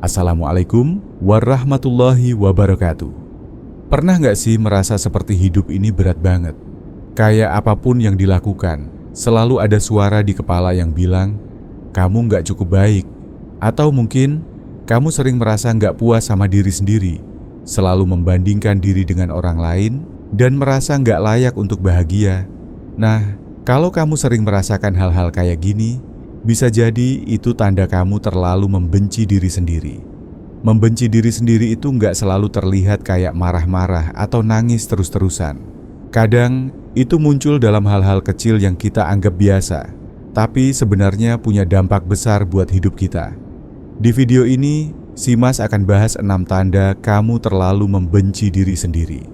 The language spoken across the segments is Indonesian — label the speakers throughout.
Speaker 1: Assalamualaikum warahmatullahi wabarakatuh. Pernah nggak sih merasa seperti hidup ini berat banget? Kayak apapun yang dilakukan, selalu ada suara di kepala yang bilang, kamu nggak cukup baik. Atau mungkin, kamu sering merasa nggak puas sama diri sendiri, selalu membandingkan diri dengan orang lain, dan merasa nggak layak untuk bahagia. Nah, kalau kamu sering merasakan hal-hal kayak gini, bisa jadi itu tanda kamu terlalu membenci diri sendiri. Membenci diri sendiri itu nggak selalu terlihat kayak marah-marah atau nangis terus-terusan. Kadang itu muncul dalam hal-hal kecil yang kita anggap biasa, tapi sebenarnya punya dampak besar buat hidup kita. Di video ini, si Mas akan bahas 6 tanda kamu terlalu membenci diri sendiri.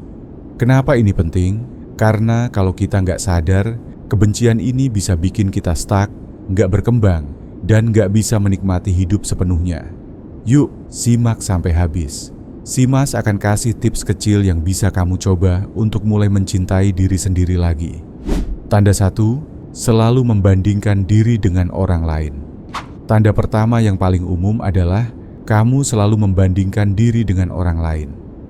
Speaker 1: Kenapa ini penting? Karena kalau kita nggak sadar, kebencian ini bisa bikin kita stuck, nggak berkembang, dan nggak bisa menikmati hidup sepenuhnya. Yuk, simak sampai habis. Si Mas akan kasih tips kecil yang bisa kamu coba untuk mulai mencintai diri sendiri lagi. Tanda 1, selalu membandingkan diri dengan orang lain. Tanda pertama yang paling umum adalah kamu selalu membandingkan diri dengan orang lain.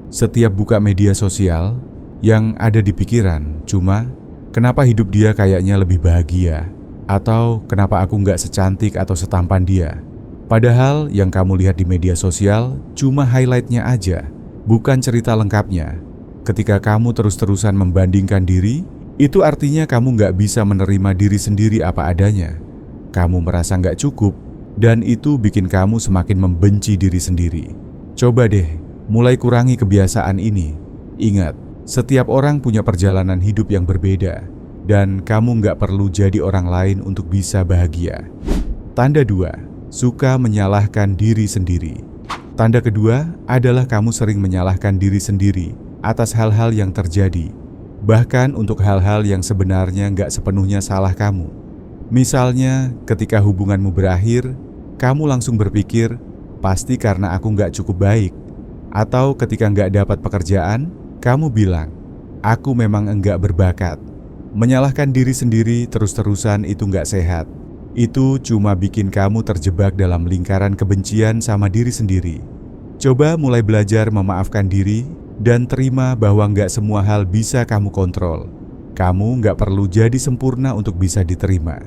Speaker 1: Setiap buka media sosial, yang ada di pikiran cuma, kenapa hidup dia kayaknya lebih bahagia? Atau kenapa aku nggak secantik atau setampan dia? Padahal yang kamu lihat di media sosial cuma highlightnya aja, bukan cerita lengkapnya. Ketika kamu terus-terusan membandingkan diri, itu artinya kamu nggak bisa menerima diri sendiri apa adanya. Kamu merasa nggak cukup, dan itu bikin kamu semakin membenci diri sendiri. Coba deh, mulai kurangi kebiasaan ini. Ingat, setiap orang punya perjalanan hidup yang berbeda, dan kamu nggak perlu jadi orang lain untuk bisa bahagia. Tanda 2, suka menyalahkan diri sendiri. Tanda kedua adalah kamu sering menyalahkan diri sendiri atas hal-hal yang terjadi, bahkan untuk hal-hal yang sebenarnya nggak sepenuhnya salah kamu. Misalnya, ketika hubunganmu berakhir, kamu langsung berpikir, pasti karena aku nggak cukup baik. Atau ketika nggak dapat pekerjaan, kamu bilang, aku memang enggak berbakat. Menyalahkan diri sendiri terus-terusan itu nggak sehat. Itu cuma bikin kamu terjebak dalam lingkaran kebencian sama diri sendiri. Coba mulai belajar memaafkan diri dan terima bahwa nggak semua hal bisa kamu kontrol. Kamu nggak perlu jadi sempurna untuk bisa diterima.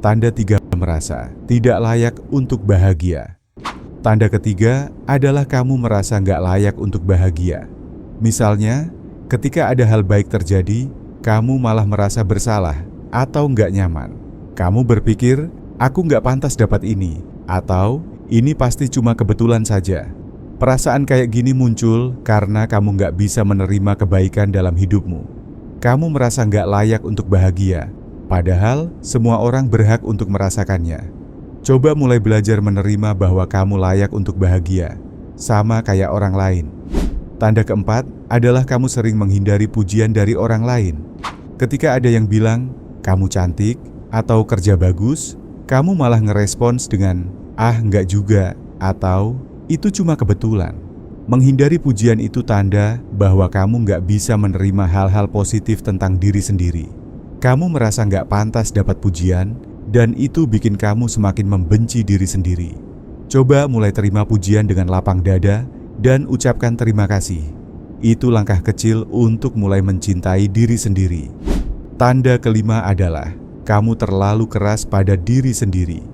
Speaker 1: Tanda 3, merasa tidak layak untuk bahagia. Tanda ketiga adalah kamu merasa nggak layak untuk bahagia. Misalnya, ketika ada hal baik terjadi, kamu malah merasa bersalah atau nggak nyaman. Kamu berpikir, aku nggak pantas dapat ini, atau ini pasti cuma kebetulan saja. Perasaan kayak gini muncul karena kamu nggak bisa menerima kebaikan dalam hidupmu. Kamu merasa nggak layak untuk bahagia, padahal semua orang berhak untuk merasakannya. Coba mulai belajar menerima bahwa kamu layak untuk bahagia, sama kayak orang lain. Tanda keempat adalah kamu sering menghindari pujian dari orang lain. Ketika ada yang bilang, kamu cantik atau kerja bagus, kamu malah ngerespons dengan, ah enggak juga, atau itu cuma kebetulan. Menghindari pujian itu tanda bahwa kamu nggak bisa menerima hal-hal positif tentang diri sendiri. Kamu merasa nggak pantas dapat pujian, dan itu bikin kamu semakin membenci diri sendiri. Coba mulai terima pujian dengan lapang dada dan ucapkan terima kasih. Itu langkah kecil untuk mulai mencintai diri sendiri. Tanda kelima adalah kamu terlalu keras pada diri sendiri.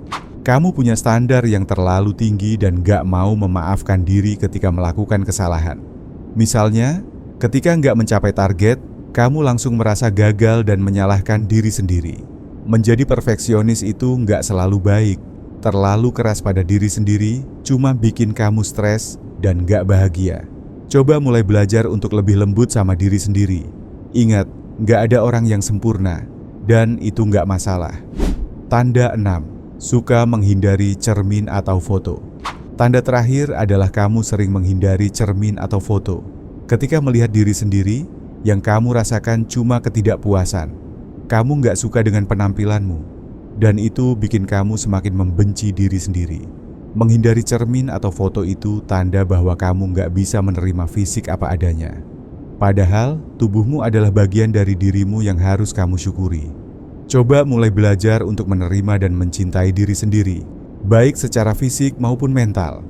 Speaker 1: Kamu punya standar yang terlalu tinggi dan gak mau memaafkan diri ketika melakukan kesalahan. Misalnya, ketika gak mencapai target, kamu langsung merasa gagal dan menyalahkan diri sendiri. Menjadi perfeksionis itu gak selalu baik. Terlalu keras pada diri sendiri cuma bikin kamu stres dan gak bahagia. Coba mulai belajar untuk lebih lembut sama diri sendiri. Ingat, gak ada orang yang sempurna, dan itu gak masalah. Tanda 6. Suka menghindari cermin atau foto. Tanda terakhir adalah kamu sering menghindari cermin atau foto. Ketika melihat diri sendiri, yang kamu rasakan cuma ketidakpuasan. Kamu gak suka dengan penampilanmu, dan itu bikin kamu semakin membenci diri sendiri. Menghindari cermin atau foto itu tanda bahwa kamu nggak bisa menerima fisik apa adanya. Padahal, tubuhmu adalah bagian dari dirimu yang harus kamu syukuri. Coba mulai belajar untuk menerima dan mencintai diri sendiri, baik secara fisik maupun mental.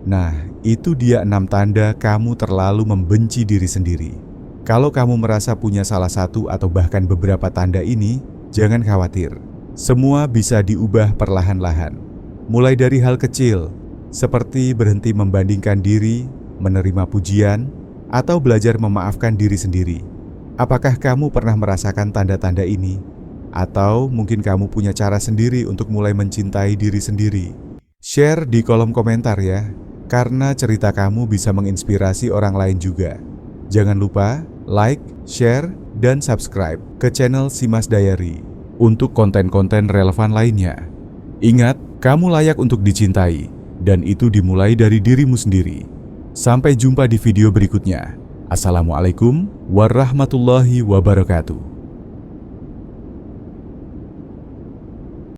Speaker 1: Nah, itu dia 6 tanda kamu terlalu membenci diri sendiri. Kalau kamu merasa punya salah satu atau bahkan beberapa tanda ini, jangan khawatir. Semua bisa diubah perlahan-lahan. Mulai dari hal kecil, seperti berhenti membandingkan diri, menerima pujian, atau belajar memaafkan diri sendiri. Apakah kamu pernah merasakan tanda-tanda ini? Atau mungkin kamu punya cara sendiri untuk mulai mencintai diri sendiri? Share di kolom komentar ya, karena cerita kamu bisa menginspirasi orang lain juga. Jangan lupa like, share, dan subscribe ke channel Simas Diary untuk konten-konten relevan lainnya. Ingat, kamu layak untuk dicintai, dan itu dimulai dari dirimu sendiri. Sampai jumpa di video berikutnya. Assalamualaikum warahmatullahi wabarakatuh.